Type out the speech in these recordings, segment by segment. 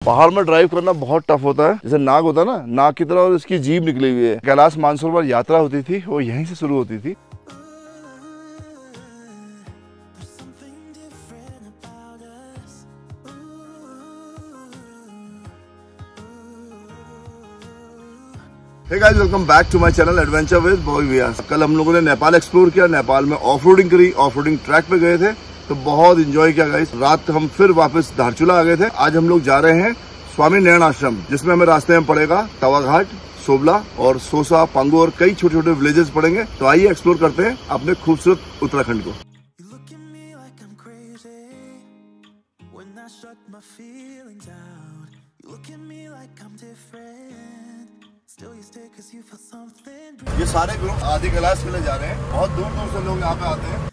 पहाड़ में ड्राइव करना बहुत टफ होता है। जैसे नाग होता है ना, नाग की तरह और इसकी जीभ निकली हुई है। कैलाश मानसरोवर यात्रा होती थी वो यहीं से शुरू होती थी। Hey guys, welcome back to my channel Adventure with Boy Vyas। कल हम लोगों ने नेपाल एक्सप्लोर किया, नेपाल में ऑफ रोडिंग करी, ऑफ रोडिंग ट्रैक पे गए थे तो बहुत एंजॉय किया गाइस। रात हम फिर वापस धारचूला आ गए थे। आज हम लोग जा रहे हैं स्वामी नयन आश्रम, जिसमें हमें रास्ते में पड़ेगा तवा घाट, सोबला और सोसा, पांगो और कई छोटे छोटे विलेजेस पड़ेंगे। तो आइए एक्सप्लोर करते हैं अपने खूबसूरत उत्तराखंड को। ये सारे ग्रुप आदि कैलाश के लिए जा रहे हैं। बहुत दूर दूर से लोग यहाँ पे आते हैं।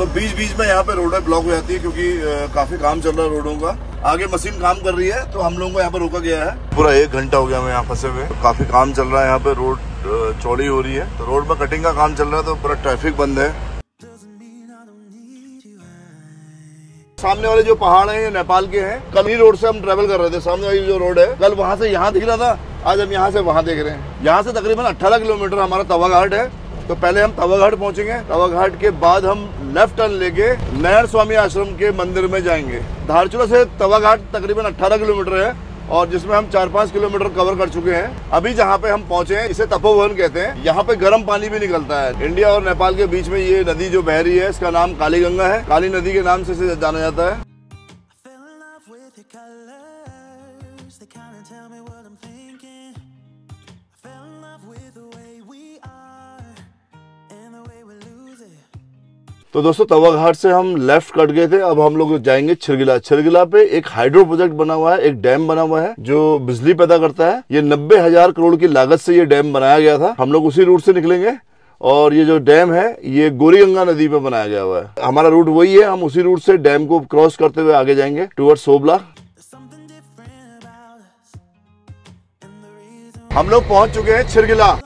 बीच बीच में यहाँ पे रोडें ब्लॉक हो जाती है क्योंकि काफी काम चल रहा है रोडों का। आगे मशीन काम कर रही है तो हम लोगों को यहाँ पे रोका गया है। पूरा 1 घंटा हो गया हमें यहाँ फंसे हुए। काफी काम चल रहा है यहाँ पे, रोड चौड़ी हो रही है तो रोड पर कटिंग का काम चल रहा है तो पूरा ट्रैफिक बंद है। सामने वाले जो पहाड़ हैं ये नेपाल के हैं। कल ही रोड से हम ट्रेवल कर रहे थे। सामने वाली जो रोड है, कल वहाँ से यहाँ दिख रहा था, आज हम यहाँ से वहाँ देख रहे हैं। यहाँ से तकरीबन 18 किलोमीटर हमारा तवा घाट है। तो पहले हम तवा घाट पहुँचेंगे। तवा घाट के बाद हम लेफ्ट टर्न लेके नयन स्वामी आश्रम के मंदिर में जाएंगे। धारचूला से तवा घाट तकरीबन 18 किलोमीटर है और जिसमें हम 4-5 किलोमीटर कवर कर चुके हैं। अभी जहाँ पे हम पहुँचे हैं इसे तपोवन कहते हैं। यहाँ पे गर्म पानी भी निकलता है। इंडिया और नेपाल के बीच में ये नदी जो बह रही है इसका नाम काली गंगा है। काली नदी के नाम से इसे जाना जाता है। तो दोस्तों तवा घाट से हम लेफ्ट कट गए थे। अब हम लोग जाएंगे छिरगिला। छिरगिला पे एक हाइड्रो प्रोजेक्ट बना हुआ है, एक डैम बना हुआ है जो बिजली पैदा करता है। ये 90,000 करोड़ की लागत से ये डैम बनाया गया था। हम लोग उसी रूट से निकलेंगे और ये जो डैम है ये गोरीगंगा नदी पे बनाया गया हुआ है। हमारा रूट वही है। हम उसी रूट से डैम को क्रॉस करते हुए आगे जाएंगे टुवर्ड सोबला। हम लोग पहुंच चुके हैं छिरगिला।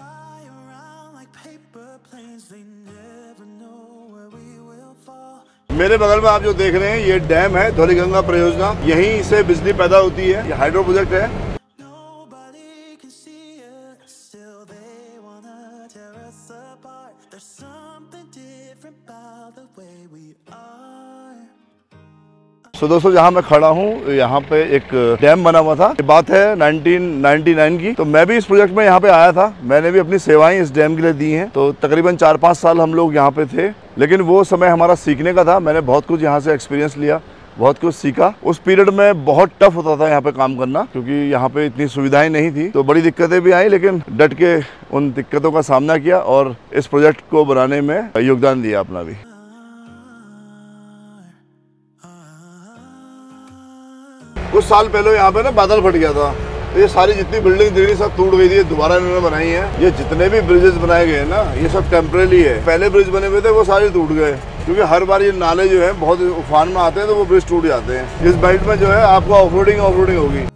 मेरे बगल में आप जो देख रहे हैं ये डैम है धौलीगंगा परियोजना। यहीं से बिजली पैदा होती है। ये हाइड्रो प्रोजेक्ट है। तो दोस्तों जहाँ मैं खड़ा हूँ यहाँ पे एक डैम बना हुआ था। ये बात है 1999 की। तो मैं भी इस प्रोजेक्ट में यहाँ पे आया था। मैंने भी अपनी सेवाएं इस डैम के लिए दी हैं। तो तकरीबन 4-5 साल हम लोग यहाँ पे थे। लेकिन वो समय हमारा सीखने का था। मैंने बहुत कुछ यहाँ से एक्सपीरियंस लिया, बहुत कुछ सीखा। उस पीरियड में बहुत टफ होता था यहाँ पे काम करना क्योंकि यहाँ पे इतनी सुविधाएं नहीं थी। तो बड़ी दिक्कतें भी आई लेकिन डट के उन दिक्कतों का सामना किया और इस प्रोजेक्ट को बनाने में योगदान दिया अपना भी। कुछ साल पहले यहाँ पे ना बादल फट गया था तो ये सारी जितनी बिल्डिंग दिख रही सब टूट गई थी। दोबारा इन्होंने बनाई है। ये जितने भी ब्रिजेस बनाए गए ना ये सब टेम्परेरी है। पहले ब्रिज बने हुए थे वो सारे टूट गए क्योंकि हर बार ये नाले जो है बहुत उफान में आते हैं तो वो ब्रिज टूट जाते हैं। इस बेल्ट में जो है आपको ऑफ रोडिंग होगी।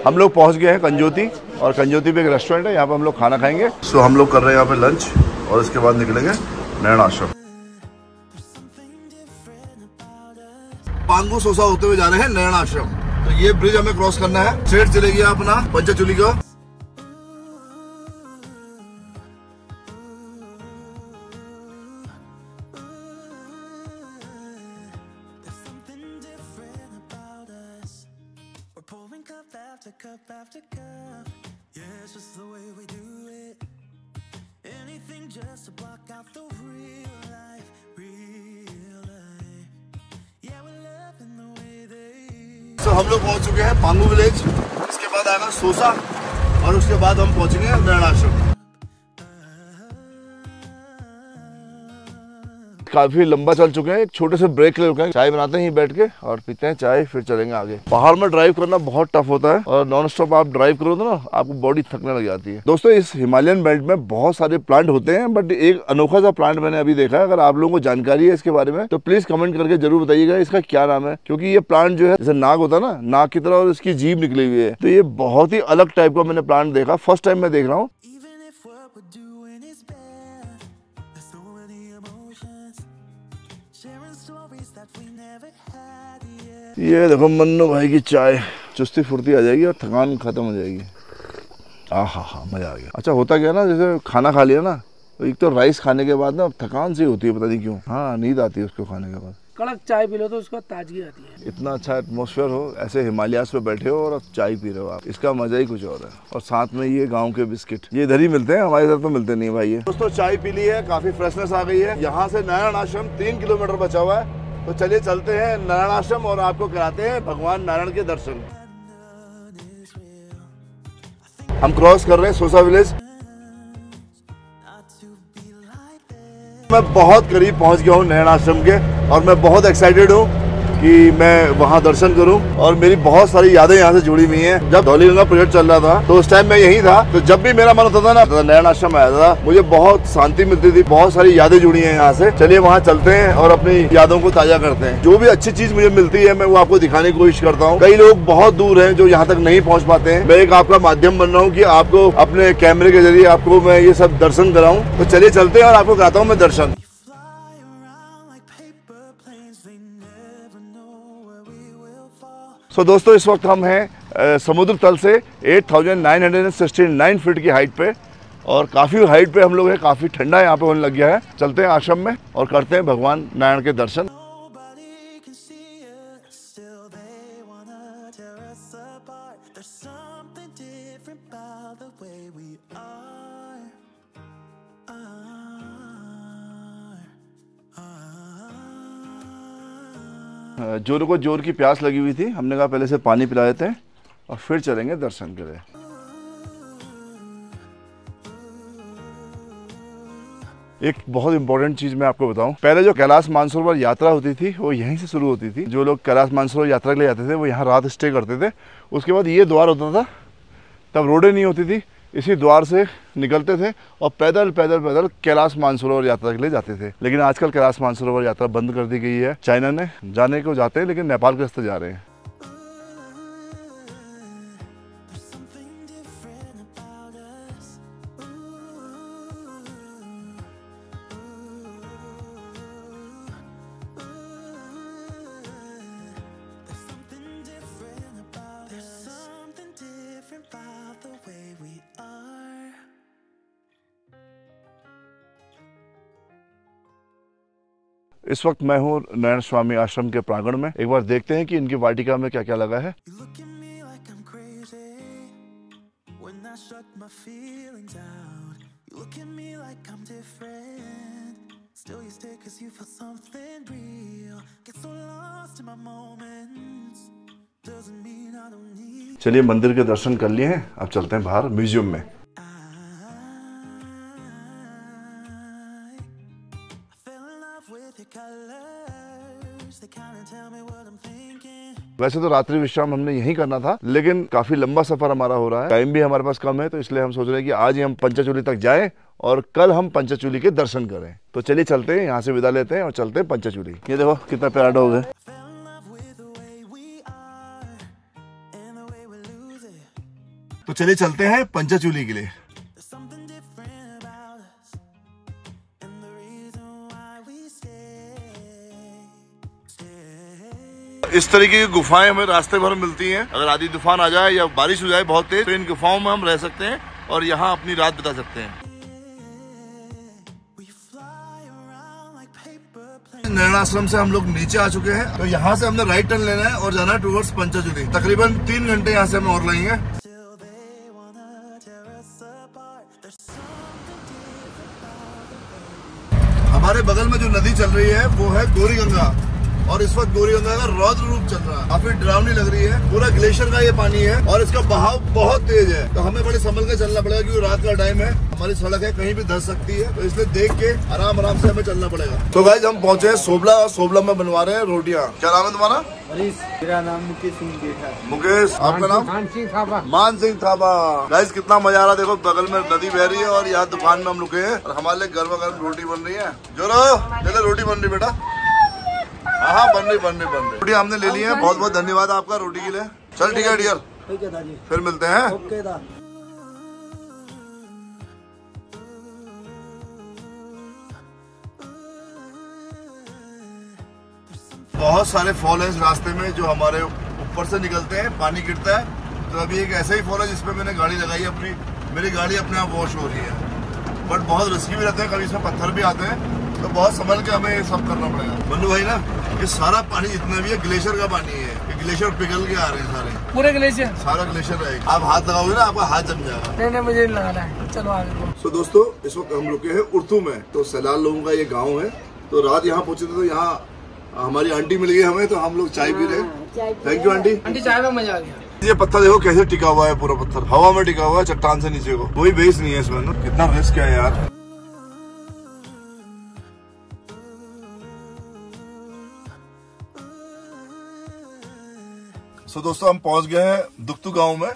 हम लोग पहुंच गए हैं कंजोती और कंजोती पे एक रेस्टोरेंट है। यहाँ पे हम लोग खाना खाएंगे। सो हम लोग कर रहे हैं यहाँ पे लंच और इसके बाद निकलेंगे नयन आश्रम। पांगो सोसा होते हुए जा रहे हैं नयन आश्रम। तो ये ब्रिज हमें क्रॉस करना है। स्ट्रेट चलेगी अपना पंचाचूली का। तो हम लोग पहुंच चुके हैं पांगू विलेज। इसके बाद आएगा सोसा और उसके बाद हम पहुंचेंगे नयन आश्रम। काफी लंबा चल चुके हैं। एक छोटे से ब्रेक ले रुके हैं, चाय बनाते हैं बैठ के और पीते हैं चाय, फिर चलेंगे आगे। पहाड़ में ड्राइव करना बहुत टफ होता है और नॉन स्टॉप आप ड्राइव करो तो ना आपको बॉडी थकने लग जाती है। दोस्तों इस हिमालयन बेल्ट में बहुत सारे प्लांट होते हैं बट एक अनोखा सा प्लांट मैंने अभी देखा है। अगर आप लोगों को जानकारी है इसके बारे में तो प्लीज कमेंट करके जरूर बताइएगा इसका क्या नाम है। क्योंकि ये प्लांट जो है जैसे नाग होता है ना, नाग की तरह और इसकी जीभ निकली हुई है। तो ये बहुत ही अलग टाइप का मैंने प्लांट देखा, फर्स्ट टाइम मैं देख रहा हूँ। ये देखो मन्नू भाई की चाय, चुस्ती फुर्ती आ जाएगी और थकान खत्म हो जाएगी। आहा मजा आ गया। अच्छा होता क्या ना, जैसे खाना खा लिया ना तो एक तो राइस खाने के बाद ना थकान सी होती है, पता नहीं क्यों। हाँ नींद आती है उसको खाने के बाद। कड़क चाय पी लो तो उसका ताजगी आती है। इतना अच्छा एटमॉस्फेयर हो, ऐसे हिमालयास पे बैठे हो और चाय पी रहे हो आप, इसका मजा ही कुछ और है। और साथ में ये गांव के बिस्किट, ये इधर ही मिलते हैं, हमारे इधर तो मिलते नहीं भाई। ये दोस्तों चाय पी ली है, काफी फ्रेशनेस आ गई है। यहाँ से नारायण आश्रम 3 किलोमीटर बचा हुआ है, तो चलिए चलते हैं नारायण आश्रम और आपको कराते हैं भगवान नारायण के दर्शन। हम क्रॉस कर रहे हैं सोसा विलेज। मैं बहुत करीब पहुंच गया हूं नारायण आश्रम के और मैं बहुत एक्साइटेड हूं कि मैं वहां दर्शन करूं। और मेरी बहुत सारी यादें यहां से जुड़ी हुई हैं। जब धौलीगंगा प्रोजेक्ट चल रहा था तो उस टाइम मैं यहीं था, तो जब भी मेरा मन होता था ना नारायण आश्रम आया था, मुझे बहुत शांति मिलती थी। बहुत सारी यादें जुड़ी हैं यहाँ से। चलिए वहाँ चलते हैं और अपनी यादों को ताजा करते हैं। जो भी अच्छी चीज मुझे मिलती है मैं वो आपको दिखाने की कोशिश करता हूँ। कई लोग बहुत दूर हैं जो यहाँ तक नहीं पहुँच पाते हैं। मैं एक आपका माध्यम बन रहा हूँ कि आपको अपने कैमरे के जरिए आपको मैं ये सब दर्शन कराऊँ। तो चलिए चलते हैं और आपको कराता हूँ मैं दर्शन। सो दोस्तों इस वक्त हम हैं समुद्र तल से 8969 फीट की हाइट पे, और काफ़ी हाइट पे हम लोग हैं। काफ़ी ठंडा यहाँ पे होने लग गया है। चलते हैं आश्रम में और करते हैं भगवान नारायण के दर्शन। जोरों को जोर की प्यास लगी हुई थी, हमने कहा पहले से पानी पिला देते हैं और फिर चलेंगे दर्शन करें। एक बहुत इंपॉर्टेंट चीज मैं आपको बताऊं, पहले जो कैलाश मानसरोवर यात्रा होती थी वो यहीं से शुरू होती थी। जो लोग कैलाश मानसरोवर यात्रा के लिए जाते थे वो यहाँ रात स्टे करते थे। उसके बाद ये द्वार होता था, तब रोडें नहीं होती थी, इसी द्वार से निकलते थे और पैदल पैदल पैदल कैलाश मानसरोवर यात्रा के लिए जाते थे। लेकिन आजकल कैलाश मानसरोवर यात्रा बंद कर दी गई है। चाइना ने जाने को जाते हैं लेकिन नेपाल के रास्ते जा रहे हैं। इस वक्त मैं हूँ नारायण स्वामी आश्रम के प्रांगण में। एक बार देखते हैं कि इनकी वाटिका में क्या क्या लगा है। चलिए मंदिर के दर्शन कर लिए हैं, अब चलते हैं बाहर म्यूजियम में। वैसे तो रात्रि विश्राम हमने यहीं करना था, लेकिन काफी लंबा सफर हमारा हो रहा है, टाइम भी हमारे पास कम है, तो इसलिए हम सोच रहे हैं कि आज ही हम पंचचूली तक जाएं और कल हम पंचचूली के दर्शन करें। तो चलिए चलते हैं, यहाँ से विदा लेते हैं और चलते हैं पंचचूली। ये देखो कितना प्यारा डॉग है। तो चलिए चलते हैं पंचचूली के लिए। इस तरीके की गुफाएं हमें रास्ते भर मिलती हैं। अगर आधी तूफान आ जाए या बारिश हो जाए बहुत तेज, तो इन गुफाओं में हम रह सकते हैं और यहाँ अपनी रात बिता सकते हैं। नारायण आश्रम से हम लोग नीचे आ चुके हैं, तो यहाँ से हमने राइट टर्न लेना है और जाना है टूवर्ड्स पंचचूली। तकरीबन 3 घंटे यहाँ से हमें और लगेंगे। हमारे बगल में जो नदी चल रही है वो है गौरी गंगा, और इस वक्त गौरी गंगा का रौद्र रूप चल रहा है। काफी डरावनी लग रही है। पूरा ग्लेशियर का ये पानी है और इसका बहाव बहुत तेज है, तो हमें बड़े संभल के चलना पड़ेगा क्योंकि रात का टाइम है। हमारी सड़क है, कहीं भी धंस सकती है, तो इसलिए देख के आराम आराम से हमें चलना पड़ेगा। तो गाइस हम पहुंचे हैं सोबला, और सोबला में बनवा रहे हैं रोटियां। क्या नाम है तुम्हारा? मेरा नाम मुकेश सिंह है। मुकेश, आपका नाम? मान सिंह थापा। मान सिंह थापा। गाइस कितना मजा आ रहा है, देखो बगल में नदी बह रही है और यहाँ दुकान में हम रुके हैं और हमारे लिए गर्मा गर्म रोटी बन रही है। जोरो चलो, रोटी बन रही बेटा। हाँ बन रही रोटी हमने ले ली है। बहुत बहुत धन्यवाद आपका रोटी के लिए। चल ठीक है डियर, ठीक है दादी, फिर मिलते हैं। ओके दा। बहुत सारे फॉल है इस रास्ते में जो हमारे ऊपर से निकलते हैं, पानी गिरता है। तो अभी एक ऐसा ही फॉल है जिसपे मैंने गाड़ी लगाई अपनी, मेरी गाड़ी अपने आप वॉश हो रही है। बट बहुत रिस्की भी रहते हैं, कभी इसमें पत्थर भी आते हैं, तो बहुत संभल के हमें ये सब करना पड़ेगा। मन्नू भाई ना, ये सारा पानी जितना भी है ग्लेशियर का पानी है, ये ग्लेशियर पिघल के आ रहे हैं सारे, पूरे ग्लेशियर सारा ग्लेशियर रहेगा। आप हाथ लगाओगे ना आपका हाथ जम जाएगा। नहीं मुझे नहीं लगाना है, चलो आगे। तो दोस्तों इस वक्त हम रुके हैं उर्तू में, तो सैलाल लोगों का ये गाँव है। तो रात यहाँ पहुंचे थे, तो यहाँ हमारी आंटी मिल गई हमें, तो हम लोग चाय पी रहे हैं। Thank you aunty. आंटी चाय में मजा आ गया। ये पत्थर देखो कैसे टिका हुआ है, पूरा पत्थर हवा में टिका हुआ है चट्टान से नीचे को, कोई बेस नहीं है इसमें ना। कितना रिस्क है यार। सो दोस्तों हम पहुंच गए हैं दुक्तू गांव में,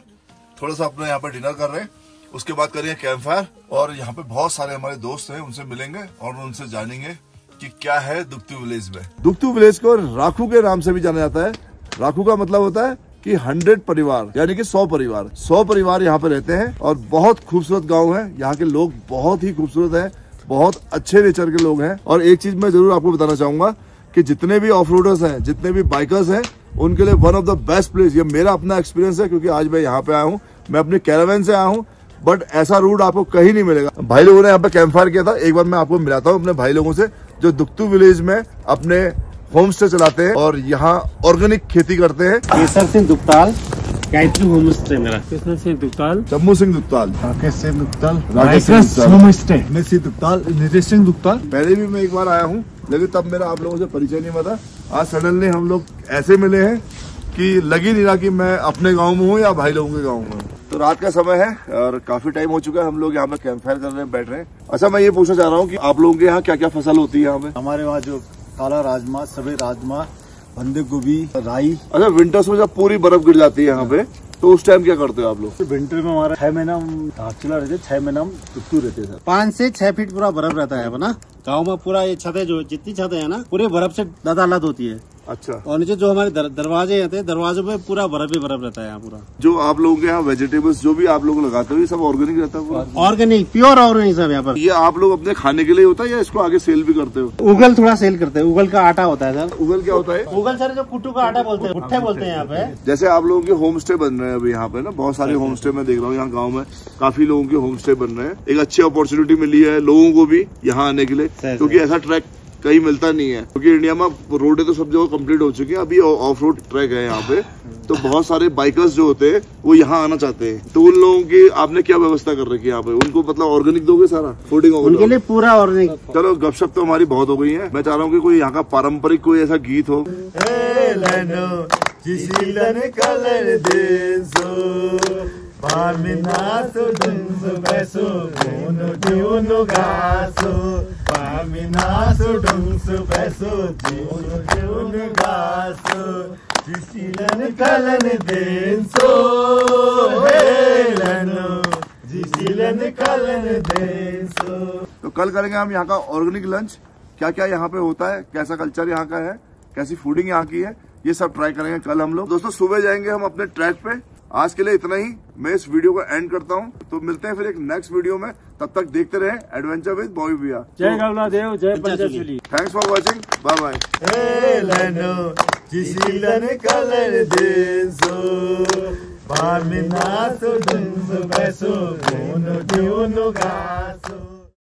थोड़ा सा अपने यहाँ पर डिनर कर रहे हैं, उसके बाद करेंगे कैंप फायर। और यहाँ पे बहुत सारे हमारे दोस्त हैं, उनसे मिलेंगे और उनसे जानेंगे कि क्या है दुक्तू विलेज में। दुक्तू विलेज को राखू के नाम से भी जाना जाता है। राखू का मतलब होता है कि 100 परिवार, यानी कि 100 परिवार। 100 परिवार यहाँ पे रहते हैं और बहुत खूबसूरत गाँव है। यहाँ के लोग बहुत ही खूबसूरत है, बहुत अच्छे नेचर के लोग हैं। और एक चीज मैं जरूर आपको बताना चाहूंगा कि जितने भी ऑफ रोडर्स हैं, जितने भी बाइकर्स हैं, उनके लिए one of the best place. ये मेरा अपना एक्सपीरियंस है, क्योंकि आज मैं यहाँ पे आया हूँ, मैं अपने कैरावैन से आया हूँ, बट ऐसा रूट आपको कहीं नहीं मिलेगा। भाई लोगों ने यहाँ पे कैंप फायर किया था, एक बार मैं आपको मिलाता हूँ अपने भाई लोगों से जो दुक्तू विलेज में अपने होम स्टे चलाते हैं और यहाँ ऑर्गेनिक खेती करते हैं। केसर सिंह दुक्ताल, गायत्री होम स्टे मेरा। Krishna Singh Duktal, Jammu Singh Duktal, Rakesh Singh Duktal, Rakesh Singh home stay, Nishi Duktal, Nitesh Singh Duktal. पहले भी मैं एक बार आया हूँ, लेकिन तब मेरा आप लोगों से परिचय नहीं हुआ था। आज सडनली हम लोग ऐसे मिले हैं कि लग ही नहीं रहा कि मैं अपने गांव में हूँ या भाई लोगों के गांव में हूँ। तो रात का समय है और काफी टाइम हो चुका है, हम लोग यहाँ पे कैंप फायर कर रहे हैं, बैठ रहे हैं। अच्छा मैं ये पूछना चाह रहा हूँ कि आप लोगों के यहाँ क्या क्या फसल होती है यहाँ पे? हमारे वहाँ जो काला राजमा, सफेद राजमा, बंदे गोभी, राई। अच्छा विंटर्स में जब पूरी बर्फ गिर जाती है यहाँ पे, तो उस टाइम क्या करते हो आप लोग? विंटर में हमारा 6 महीना धारचूला रहते, 6 महीना हम दुक्तू रहते हैं। 5 से 6 फीट पूरा बर्फ रहता है ना गाँव में। पूरा ये छतें जो जितनी छतें है ना, पूरे बर्फ से दादालत होती है। अच्छा। और नीचे जो हमारे दरवाजे रहते हैं, दरवाजों पे पूरा बर्फ ही बर्फ रहता है यहाँ पूरा। जो आप लोगों के यहाँ वेजिटेबल्स जो भी आप लोग लगाते हो, ये सब ऑर्गेनिक रहता है? ऑर्गेनिक, प्योर ऑर्गेनिक सब यहाँ पर। ये आप लोग अपने खाने के लिए होता है या इसको आगे सेल भी करते हो? उगल थोड़ा सेल करते हैं, उगल का आटा होता है सर। उगल क्या होता है? उगल सर जो कुट्टू का आटा बोलते हैं, भुट्टे बोलते हैं यहाँ पे। जैसे आप लोगों के होम स्टे बन रहे हैं अभी यहाँ पे ना, बहुत सारे होम स्टे मैं देख रहा हूँ यहाँ गाँव में, काफी लोगों के होम स्टे बन रहे हैं। एक अच्छी अपॉर्चुनिटी मिली है लोगों को भी यहाँ आने के लिए, क्योंकि ऐसा ट्रैक कहीं मिलता नहीं है। क्योंकि इंडिया में रोडें तो सब जगह कंप्लीट हो चुकी है, अभी ऑफ रोड ट्रैक है यहाँ पे। तो बहुत सारे बाइकर्स जो होते हैं वो यहाँ आना चाहते हैं, तो उन लोगों की आपने क्या व्यवस्था कर रखी है यहाँ पे? उनको मतलब ऑर्गेनिक दोगे सारा फूडिंग? उनके लिए पूरा ऑर्गेनिक। चलो गपशप तो हमारी बहुत हो गई है, मैं चाह रहा हूँ कि कोई यहाँ का पारंपरिक कोई ऐसा गीत हो। तो कल करेंगे हम यहाँ का ऑर्गेनिक लंच, क्या क्या यहाँ पे होता है, कैसा कल्चर यहाँ का है, कैसी फूडिंग यहाँ की है, ये सब ट्राई करेंगे कल हम लोग। दोस्तों सुबह जाएंगे हम अपने ट्रैक पे। आज के लिए इतना ही, मैं इस वीडियो को एंड करता हूँ। तो मिलते हैं फिर एक नेक्स्ट वीडियो में, तब तक देखते रहे एडवेंचर विद बॉबी भैया। जय गंगादेव, जय Panchsheeli. Thanks for watching, bye bye. Parminaso, dunso, beso, uno de uno gaso.